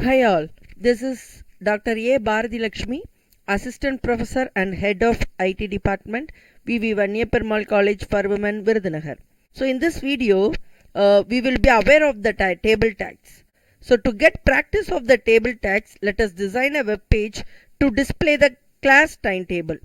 Hi all, this is Dr. A. Bharati Lakshmi, Assistant Professor and Head of IT Department, V.V. Vanniyapperumal College for Women, Virudhunagar. So in this video, we will be aware of the table tags. So to get practice of the table tags, let us design a web page to display the class timetable.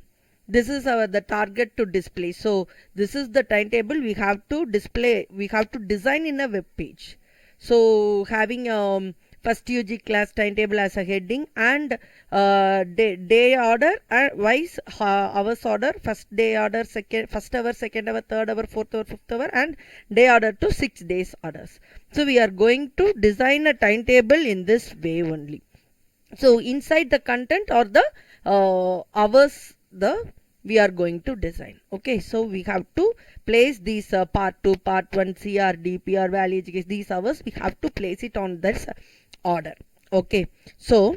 This is the target to display. So this is the timetable we have to display, we have to design in a web page. So having first UG class timetable as a heading and day order wise hours order, first day order, first hour, second hour, third hour, fourth hour, fifth hour, and day order to 6 days orders. So we are going to design a timetable in this way only. So inside the content or the hours we are going to design. Okay, so we have to place these part 2, part 1, CRD, PR, value education, these hours we have to place it on this order. Okay, so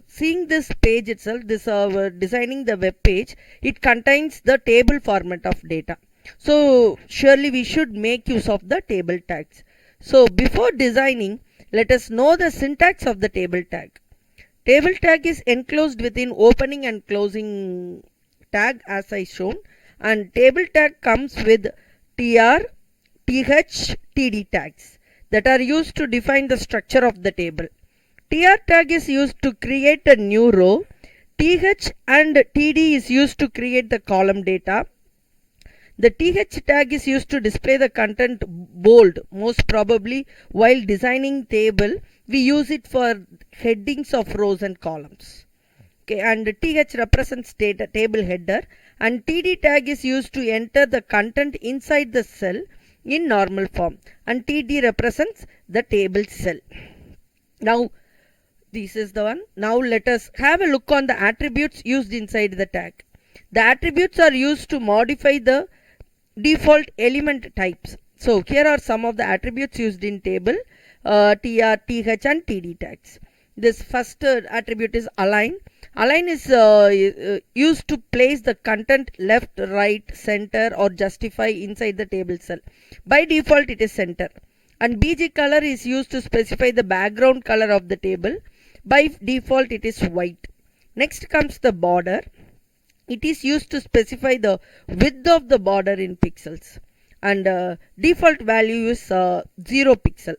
seeing this page itself, this designing the web page, it contains the table format of data. So surely we should make use of the table tags. So before designing, let us know the syntax of the table tag. Table tag is enclosed within opening and closing tag as I shown, and table tag comes with tr, th, td tags that are used to define the structure of the table. Tr tag is used to create a new row. Th and td is used to create the column data. The th tag is used to display the content bold. Most probably while designing table we use it for headings of rows and columns. Okay, and th represents table header, and td tag is used to enter the content inside the cell in normal form, and td represents the table cell. Now this is the one. Now let us have a look on the attributes used inside the tag. The attributes are used to modify the default element types. So here are some of the attributes used in table, tr, th and td tags. This first attribute is align. Align is used to place the content left, right, center or justify inside the table cell. By default it is center. And bg color is used to specify the background color of the table. By default it is white. Next comes the border. It is used to specify the width of the border in pixels, and default value is 0 pixel,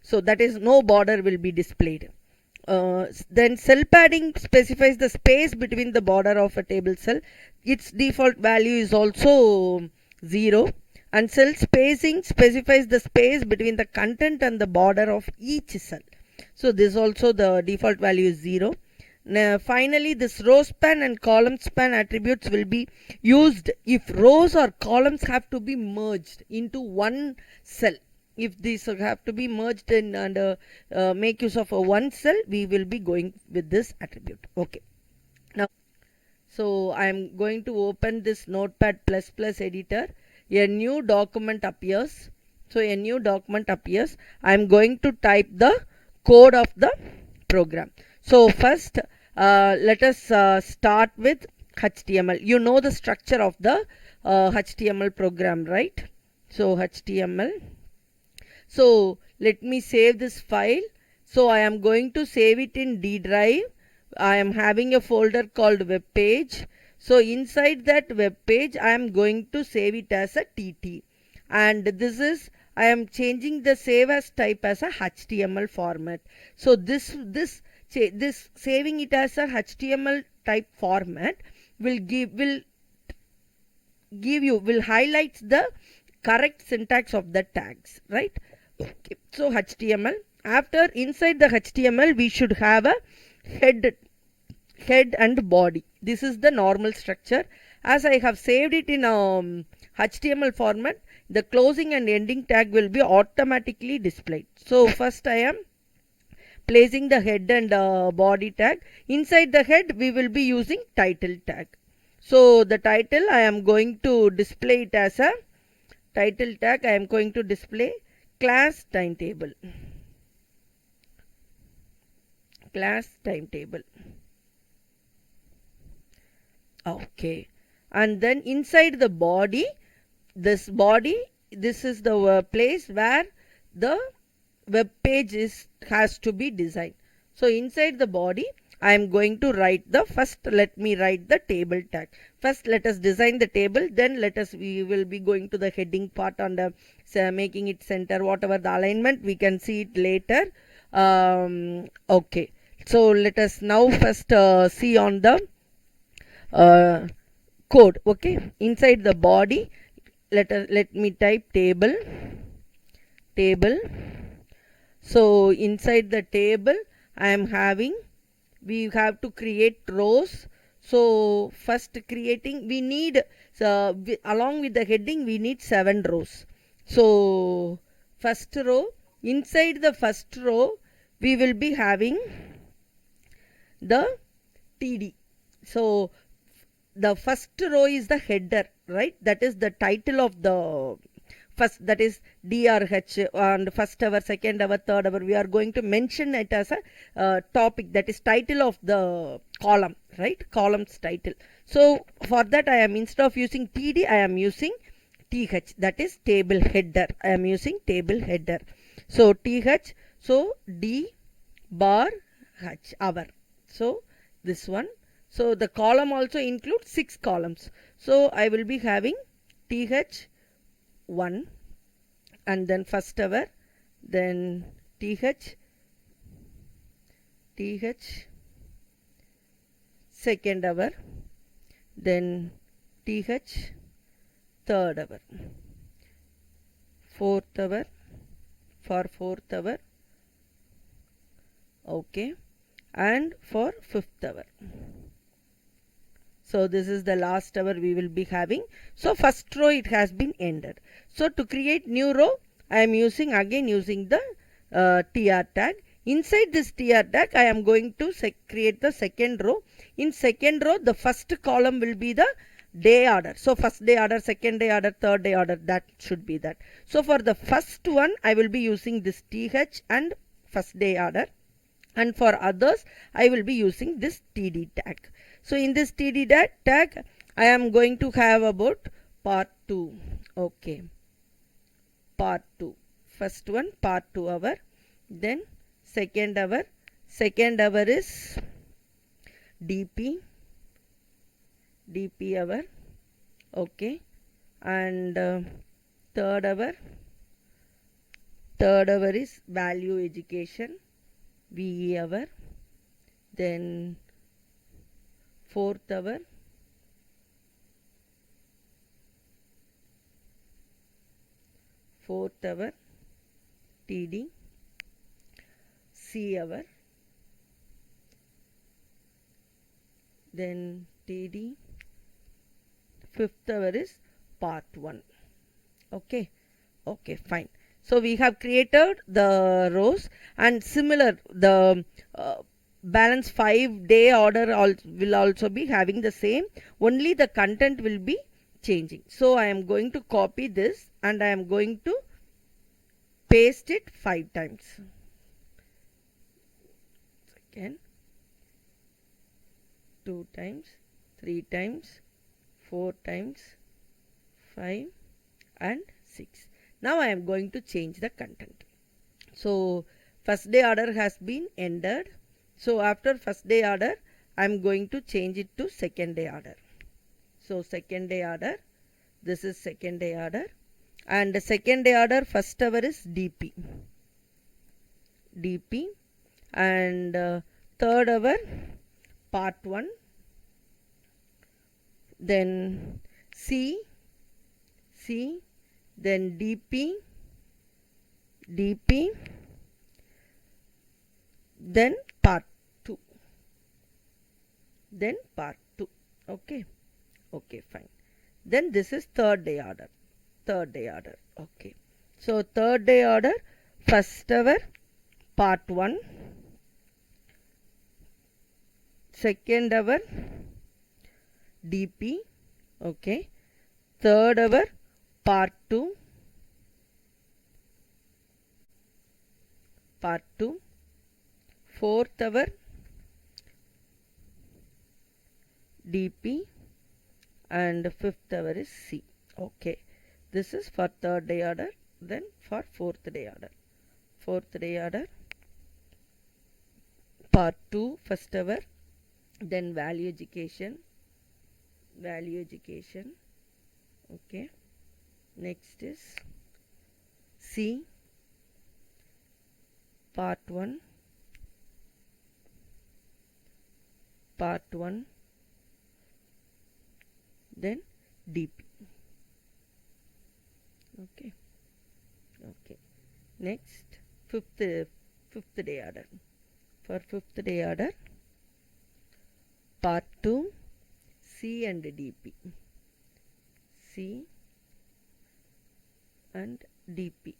so that is no border will be displayed. Then cell padding specifies the space between the border of a table cell. Its default value is also 0, and cell spacing specifies the space between the content and the border of each cell. So this also the default value is 0. Now, finally, this row span and column span attributes will be used if rows or columns have to be merged into one cell. If these have to be merged in and make use of a one cell, we will be going with this attribute. Okay. Now, so I am going to open this Notepad++ editor. A new document appears. So a new document appears. I am going to type the code of the program. So first let us start with HTML. You know the structure of the HTML program, right? So HTML. So let me save this file. So I am going to save it in D drive. I am having a folder called web page. So inside that web page I am going to save it as a TT, and this is I am changing the save as type as a HTML format. So this saving it as a HTML type format will highlight the correct syntax of the tags, right? Okay. So HTML, after inside the HTML we should have a head and body. This is the normal structure. As I have saved it in HTML format, the closing and ending tag will be automatically displayed. So first I am placing the head and body tag. Inside the head we will be using title tag. So the title I am going to display it as a title tag. I am going to display class timetable. Class timetable. Okay. And then inside the body, this is the place where the web page has to be designed. So inside the body, I am going to write the first. Let me write the table tag. First, let us design the table. Then we will be going to the heading part on the making it center. Whatever the alignment, we can see it later. Okay. So let us now first see on the uh, code. Okay. Inside the body, let me type table. So inside the table, I am having, we have to create rows. So first creating, we need along with the heading, we need 7 rows. So first row, inside the first row, we will be having the TD. So the first row is the header, right? That is the title of the first, that is DRH, and first hour, second hour, third hour. We are going to mention it as a topic, that is title of the column, right? Column's title. So for that, I am, instead of using TD, I am using TH, that is table header. I am using table header. So TH, so D bar H, hour. So this one. So the column also includes 6 columns. So I will be having TH1, and then first hour, then TH second hour, then TH third hour, fourth hour for fourth hour, okay, and for fifth hour. So this is the last hour we will be having. So first row, it has been ended. So to create new row, I am using the tr tag. Inside this tr tag, I am going to create the second row. In second row, the first column will be the day order. So first day order, second day order, third day order, that should be that. So for the first one, I will be using this th and first day order. And for others, I will be using this td tag. So in this td tag, I am going to have about part 2. Okay. Part 2. First one, part 2 hour. Then second hour. Second hour is DP hour. Okay. And third hour. Third hour is value education, VE hour. Then fourth hour, TD, C hour, then TD, fifth hour is part 1. Okay, okay, fine. So we have created the rows, and similar, the balance 5-day order will also be having the same, only the content will be changing. So I am going to copy this, and I am going to paste it 5 times. Second, 2 times, 3 times, 4 times, 5 and 6. Now I am going to change the content. So first day order has been ended. So after first day order, I am going to change it to second day order. So second day order, this is second day order, and the second day order first hour is DP, and third hour part 1, then C, then DP, then part 2, okay, okay, fine. Then this is third day order, okay. So third day order, first hour part 1, second hour DP, okay, third hour part 2, fourth hour DP, and fifth hour is C. Okay, this is for third day order. Then for fourth day order. fourth day order, part 2 first hour, then value education, okay. Next is C, part 1, then DP. Okay. Next, fifth day order. For fifth day order, part 2, C and DP. C and DP.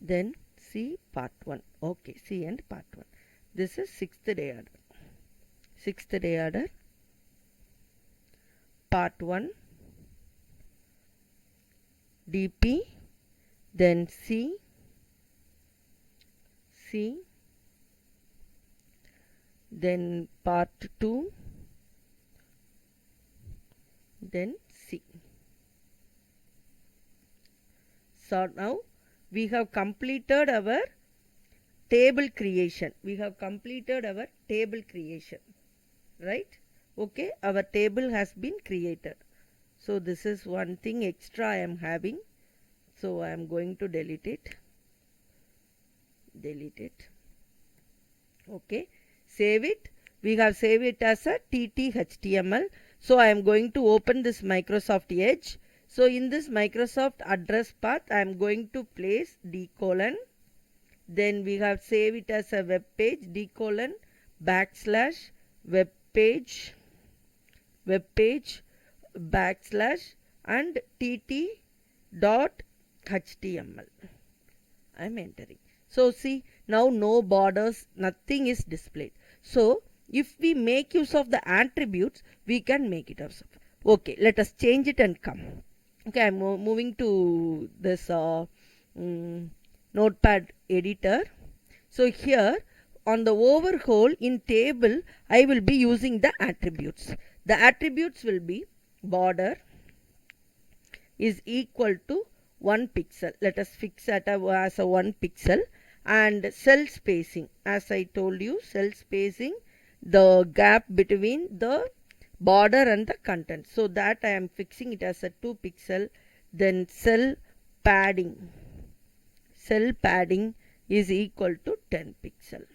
Then C part 1. Okay, C and part 1. This is sixth day order. Sixth day order, part 1, DP, then C, then part 2, then C. So now we have completed our table creation. Right? Okay, our table has been created. So this is one thing extra I am having. So I am going to delete it. Okay, save it. We have saved it as a TT-HTML. So I am going to open this Microsoft Edge. So in this Microsoft address path, I am going to place D:, then we have saved it as a web page, D:, /web page / and tt.html. I am entering. So see, now no borders, nothing is displayed. So if we make use of the attributes, we can make it ourselves. Okay, let us change it and come. Okay, I am moving to this notepad editor. So here on the overhaul in table, I will be using the attributes. The attributes will be border is equal to 1 pixel. Let us fix that as a 1 pixel. And cell spacing, as I told you, cell spacing, the gap between the border and the content. So that I am fixing it as a 2 pixel. Then cell padding is equal to 10 pixel.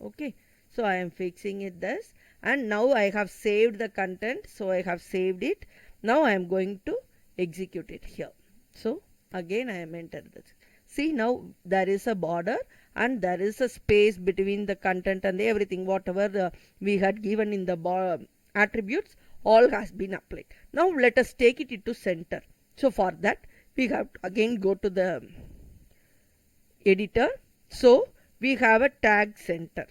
Okay, so I am fixing it thus, and now I have saved the content. So I have saved it. Now I am going to execute it here. So again I am entered this. See, now there is a border and there is a space between the content and everything. Whatever we had given in the attributes, all has been applied. Now let us take it into center. So for that we have to again go to the editor. So we have a tag center.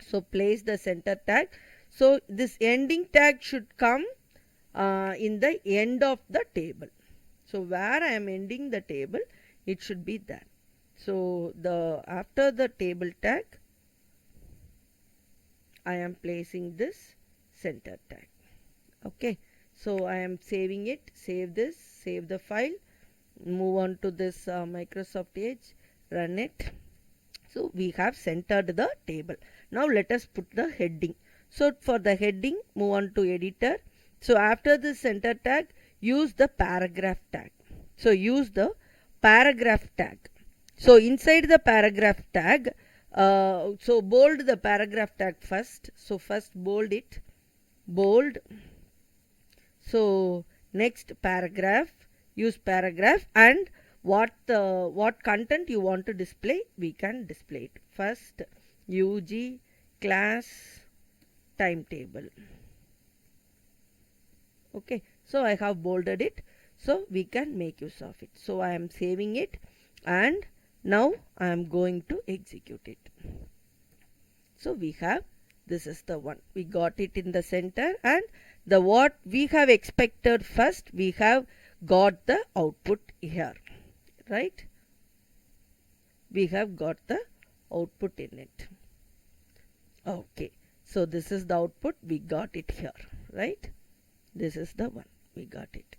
So place the center tag. So this ending tag should come in the end of the table. So where I am ending the table, it should be there. So after the table tag, I am placing this center tag. Okay, so I am saving it. Save this, save the file, move on to this Microsoft Edge, run it. So we have centered the table. Now let us put the heading. So for the heading, move on to editor. So after the center tag, use the paragraph tag. So use the paragraph tag. So inside the paragraph tag, so bold the paragraph tag first. So first bold it, bold. So next paragraph, use paragraph, and what content you want to display, we can display it. First UG class timetable. Okay, so I have bolded it, so we can make use of it. So I am saving it, and now I am going to execute it. So we have, this is the one, we got it in the center, and the what we have expected first, we have got the output here, right? We have got the output in it. Okay, so this is the output, we got it here, right? This is the one, we got it.